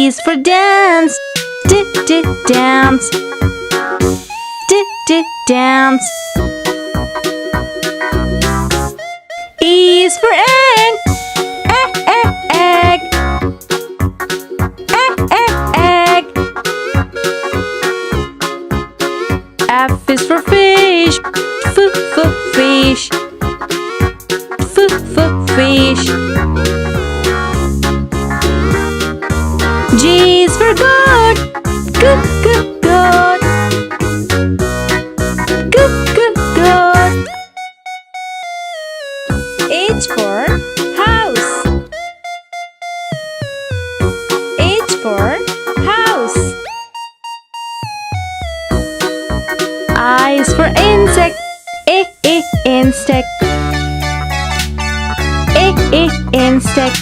is for dance. Dance. Dance. E is for egg. Egg. Egg. F is for fish. Fish. Fish. G is for goat. Goat. Goat. H for house. H for house. I is for insect. Insect. Insect.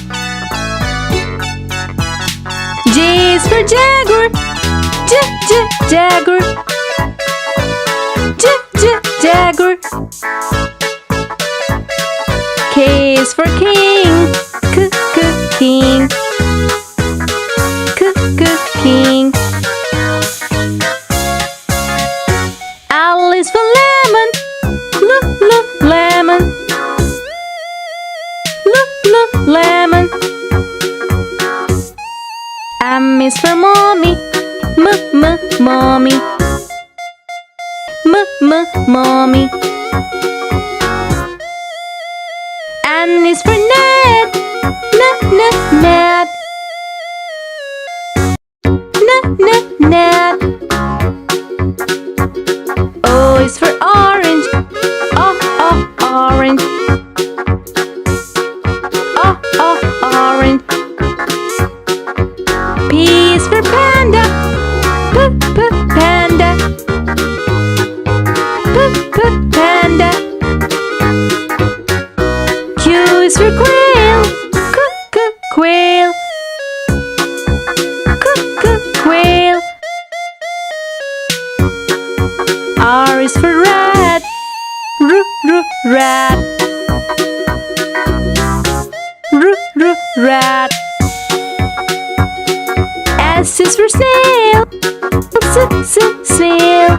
J is for jaguar. Jaguar. Jaguar. K is for king. King. King. L is for lemon. Lemon. Lemon. M is for mommy. Mommy. Mommy. N is for net. Net. O is for orange. Orange. Orange. P is for panda. Panda. Panda. Q is for quail. Quail. Quail. R is for rat. Rat. Rat. S is for snail. Snail.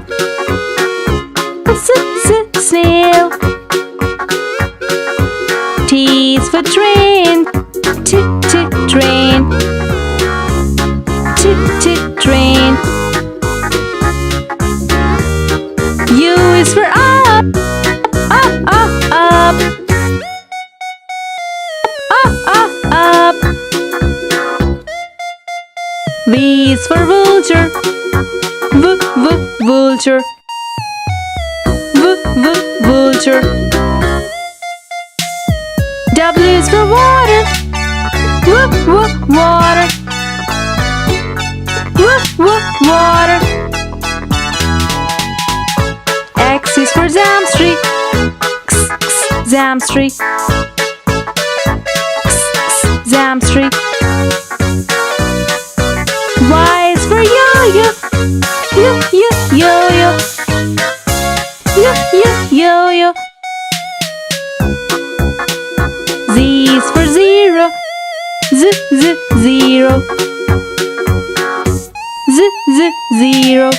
Snail. T is for train. Train. Train. U is for up. Up. V is for vulture. Vulture. Vulture. W is for water. Water. Water. X is for Zamstri. Zamstri. Zamstri. Y is for yo-yo. Yo-yo. Yo-yo. Z is for zero. Zero. Zero.